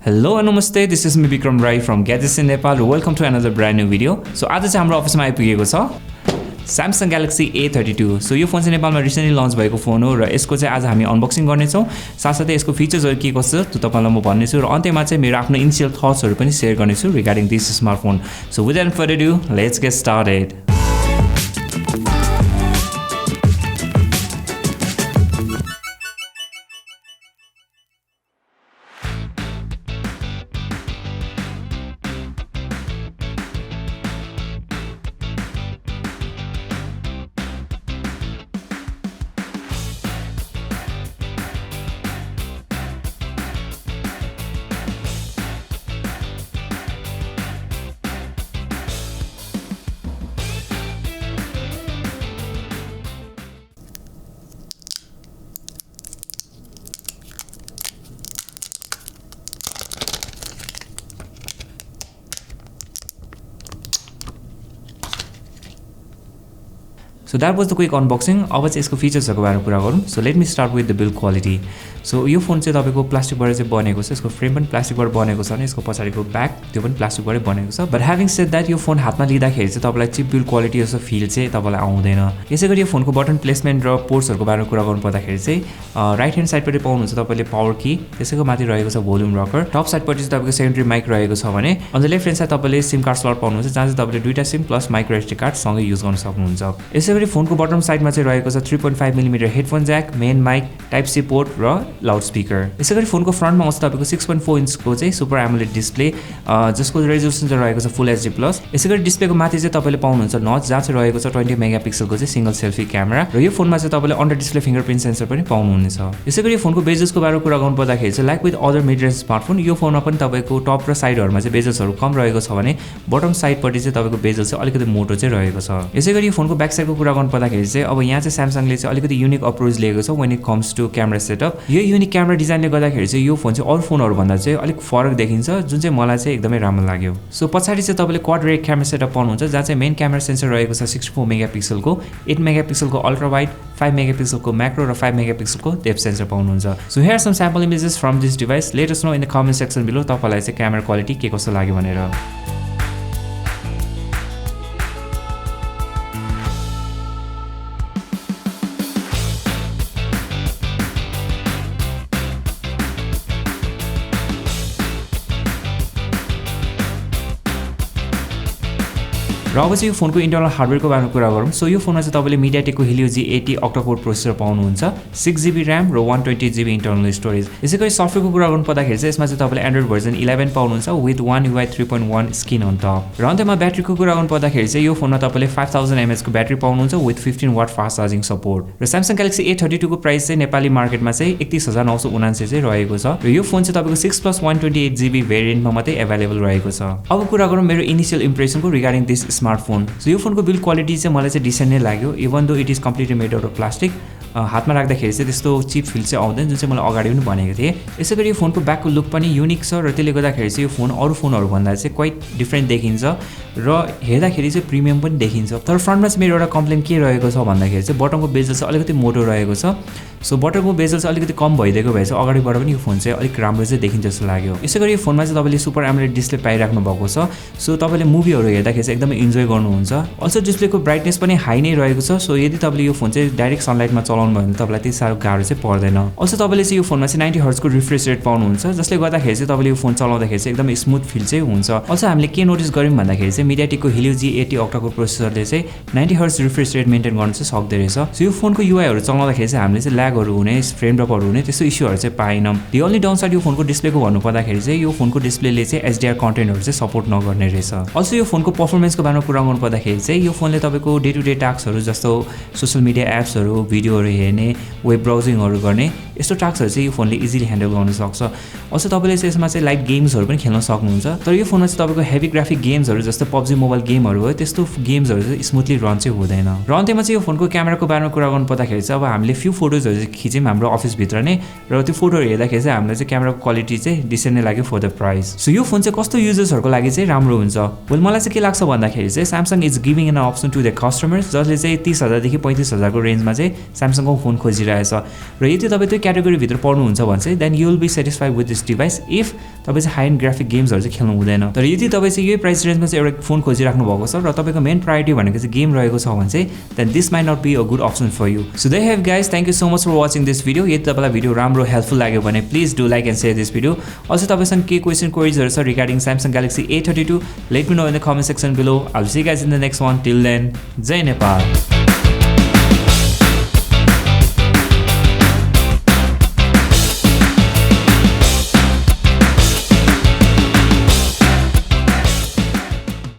Hello and Namaste, this is me Vikram Rai from Gadgets in Nepal. Welcome to another brand new video. So आज चाहिँ हाम्रो अफिसमा आइपुगेको छ Samsung Galaxy A32. So यो phone चाहिँ नेपालमा रिसेन्टली लन्च भएको फोन हो र यसको चाहिँ आज हामी अनबक्सिङ गर्ने छौं। साथसाथै यसको फिचर्सहरु के कस्तो छ त्यो तपाईलाई म भन्नेछु र अन्त्यमा चाहिँ मेरो आफ्नो इनिशियल थट्सहरु पनि शेयर गर्नेछु regarding this smartphone. So without further ado, let's get started. So that was the quick unboxing. अब चाहिँ यसको फिचर्सहरुको बारेमा कुरा गरौँ. So let me start with the build quality. So यो फोन चाहिँ तपाईको प्लास्टिकबाट चाहिँ बनेको छ. यसको फ्रेम पनि प्लास्टिकबाट बनेको छ अनि यसको पछाडीको ब्याक त्यो पनि प्लास्टिकबाटै बनेको छ. But having said that, यो फोन हातमा लिँदाखेरि चाहिँ तपाईलाई चिप बिल्ड क्वालिटी जस्तो फिल चाहिँ तपाईलाई आउँदैन. यसैगरी यो फोनको बटन प्लेसमेन्ट र पोर्ट्सहरुको बारेमा कुरा गर्नु पर्दाखेरि चाहिँ राइट ह्यान्ड साइडपटि पाउनुहुन्छ तपाईले पावर की, त्यसैको माथि रहेको छ भोल्युम रकर. टप साइडपटि चाहिँ तपाईको सेकेन्डरी माइक रहेको छ भने on the left hand side तपाईले सिम कार्ड स्लट पाउनुहुन्छ जहाँ चाहिँ तपाईले दुईटा SIM plus micro SD card सँगै युज गर्न सक्नुहुन्छ. यसैगरी फोनको बटम साइडमा चाहिँ रहेको छ 3.5 मिमी headphone jack, main mic, type C port र लाउड स्पिकर. यसैगरी फोनको फ्रन्टमा आउँछ तपाईको 6.4 इन्चको चाहिँ सुपर एमोलेड डिस्प्ले जसको रेजोल्युसन चाहिँ रहेको छ फुल एचडी प्लस. यसैगरी डिस्प्लेको माथि चाहिँ तपाईले पाउनुहुन्छ नच जहाँ चाहिँ रहेको छ 20 मेगापिक्सलको चाहिँ सिंगल सेल्फी क्यामेरा र यो फोनमा चाहिँ तपाईले अन्डर डिस्प्ले फिंगरप्रिन्ट सेन्सर पनि पाउनुहुनेछ. यसैगरी यो फोनको बेजल्सको बारेमा कुरा गर्नु पर्दाखेरि चाहिँ like with other mid range smartphone यो फोनमा पनि तपाईको टप र साइडहरुमा चाहिँ बेजल्सहरु कम रहेको छ भने बटम साइडपटि चाहिँ तपाईको बेजल चाहिँ अलिकति मोटो चाहिँ रहेको छ. यसैगरी यो फोनको ब्याक साइडको कुरा गर्नु पर्दाखेरि चाहिँ अब यहाँ चाहिँ Samsungले चाहिँ अलिकति युनिक अप्रोच लिएको छ when it comes to camera setup. यो युनिक क्यामेरा डिजाइनले गर्दाखेरि चाहिँ यो फोन चाहिँ अरु फोनहरु भन्दा चाहिँ अलिक फरक देखिन्छ जुन चाहिँ मलाई चाहिँ एकदमै राम्रो लाग्यो. सो पछाडी चाहिँ तपाईले क्वाड रे क्यामेरा सेटअप पाउनुहुन्छ जहाँ चाहिँ मेन क्यामेरा सेन्सर रहेको छ 64 मेगापिक्सलको, 8 मेगापिक्सलको अल्ट्रा वाइड, 5 मेगापिक्सलको म्याक्रो र 5 मेगापिक्सलको डेप्थ सेन्सर पाउनुहुन्छ. So here are some sample images from this device. Let us know in the comment section below तपाईलाई चाहिँ क्यामेरा क्वालिटी के कस्तो लाग्यो भनेर. र अब चाहिँ यो फोनको इन्टरनल हार्डवेयरको बारेमा कुरा गरौँ. सो यो फोनमा चाहिँ तपाईले MediaTekको Helio G80 octa core processor पाउनुहुन्छ, 6GB RAM र 128GB इन्टरनल स्टोरेज. यसैगरी सफ्टवेयरको कुरा गर्नु पर्दाखेरि चाहिँ यसमा चाहिँ तपाईले एन्ड्रोइड भर्जन 11 पाउनुहुन्छ with One UI 3.1 skin on top. र अन्त्यमा ब्याट्रीको कुरा गर्नु पर्दाखेरि चाहिँ यो फोनमा तपाईले 5000 mAh को ब्याट्री पाउनुहुन्छ with 15 watt fast charging support. र Samsung Galaxy A32 को प्राइस चाहिँ नेपाली मार्केटमा चाहिँ 31979 चाहिँ रहेको छ र यो फोन चाहिँ तपाईको 6 + 128GB भेरिएन्टमा मात्रै अवेलेबल रहेको छ. अब कुरा गरौँ मेरो इनिशियल इम्प्रेसनको रिगार्डिङ दिस स्मार्टफोन. सो यो फोनको बिल्ड क्वालिटी चाहिँ मलाई चाहिँ डिसेन्ट नै लाग्यो even though it is completely made out of plastic. हातमा राख्दाखेरि चाहिँ त्यस्तो चिप फिल चाहिँ आउँदैन जुन चाहिँ मलाई अगाडि पनि भनेको थिएँ. यसैगरी यो फोनको ब्याकको लुक पनि युनिक छ र त्यसले गर्दाखेरि चाहिँ यो फोन अरू फोनहरु भन्दा चाहिँ क्वाइट डिफरेन्ट देखिन्छ र हेर्दाखेरि चाहिँ प्रिमियम पनि देखिन्छ. तर फ्रन्टमा चाहिँ मेरो एउटा कम्प्लेन के रहेको छ भन्दाखेरि चाहिँ बटनको बेजल चाहिँ अलिकति मोटो रहेको छ. सो बटनको बेजल चाहिँ अलिकति कम भइदिएको भए चाहिँ अगाडिबाट पनि यो फोन चाहिँ अलिक राम्रो चाहिँ देखिन्छ जस्तो लाग्यो. यसैगरी यो फोनमा चाहिँ तपाईले सुपर एमोलेड डिस्प्ले पाइराख्नु भएको छ. सो तपाईले मुभीहरु हेर्दाखेरि चाहिँ एकदमै इन्जोय गर्नुहुन्छ. अल्सो डिस्प्लेको ब्राइटनेस पनि हाई नै रहेको छ. सो यदि तपाईले यो फोन चाहिँ डाइरेक्ट सनलाइटमा चलाउनु भयो भने तपाईलाई त्यति साह्रो गाह्रो चाहिँ पर्दैन. अल्सो तपाईले चाहिँ यो फोनमा चाहिँ 90 हर्ट्ज को रिफ्रेश रेट पाउनुहुन्छ जसले गर्दाखेरि चाहिँ तपाईले यो फोन चलाउँदाखेरि चाहिँ एकदमै स्मुथ फिल चाहिँ हुन्छ. अल्सो हामीले के नोटिस गर्यौं भन्दाखेरि चाहिँ MediaTekको Helio G80 octa core प्रोसेसरले चाहिँ 90 हर्ट्ज रिफ्रेश रेट मेन्टेन गर्न चाहिँ सक्दै रहेछ. सो यो फोनको युआईहरु चलाउँदाखेरि चाहिँ हामीले चाहिँ ल्यागहरु हुने, फ्रेम ड्रपहरु हुने त्यस्तो इस्युहरु चाहिँ पाएनौं. दी ओन्ली डाउनसाइड यो फोनको डिस्प्लेको भन्नु पर्दाखेरि चाहिँ यो फोनको डिस्प्लेले चाहिँ HDR कन्टेन्टहरु चाहिँ सपोर्ट नगर्ने रहेछ. अल्सो यो फोनको परफर्मेन्सको बारेमा कुरा गर्नु पर्दाखेरि चाहिँ यो फोनले तपाईको डे टु डे टास्कहरु जस्तो सोशल मिडिया एप्सहरु, भिडियोहरु हेर्ने, वेब ब्राउजिङहरु गर्ने यस्तो टास्कहरु चाहिँ यो फोनले इजिली ह्यान्डल गर्न सक्छ. अल्सो तपाईले चाहिँ यसमा चाहिँ लाइट गेम्सहरु पनि खेल्न सक्नुहुन्छ. तर यो फोनमा चाहिँ तपाईको हेभी ग्राफिक गेम्सहरु जस्तो PUBG मोबाइल गेमहरु हो त्यस्तो गेम्सहरु चाहिँ स्मुथली रन चाहिँ हुँदैन. र अन्त्यमा चाहिँ यो फोनको क्यामेराको बारेमा कुरा गर्नु पर्दाखेरि चाहिँ अब हामीले फ्यु फोटोजहरु चाहिँ खिच्यौं हाम्रो अफिस भित्र नै र त्यो फोटोहरु हेर्दाखेरि चाहिँ हामीलाई चाहिँ क्यामेराको क्वालिटी चाहिँ डिसेन्ट नै लाग्यो फर द प्राइस. सो यो फोन चाहिँ कस्तो युजर्सहरुको लागि चाहिँ राम्रो हुन्छ. वेल मलाई चाहिँ के लाग्छ भन्दाखेरि चाहिँ Samsung is giving an option to the customers जसले चाहिँ 30000 देखि 35000 को रेन्जमा चाहिँ Samsung को फोन खोजिरहेछ र यदि तपाई त्यो क्याटेगोरीभित्र पर्नुहुन्छ भने चाहिँ then you will be satisfied with this device if तपाईँ चाहिँ हाई एन्ड ग्राफिक गेम्सहरू चाहिँ खेल्नु हुँदैन। तर यदि तपाईँ चाहिँ यही प्राइस रेन्जमा चाहिँ एउटा फोन खोजिराख्नु भएको छ र तपाईँको मेन प्रायोरिटी भनेको चाहिँ गेम रहेको छ भने चाहिँ then this might not be a good option for you. So they have guys, thank you so much for watching this video. यदि तपाईँलाई भिडियो राम्रो हेल्पफुल लाग्यो भने please do like and share this video. अझ तपाईँसँग के question क्वेरीजहरू छ regarding Samsung Galaxy A32, let me know in the comment section below. I'll see you guys in the next one. Till then, Jai Nepal.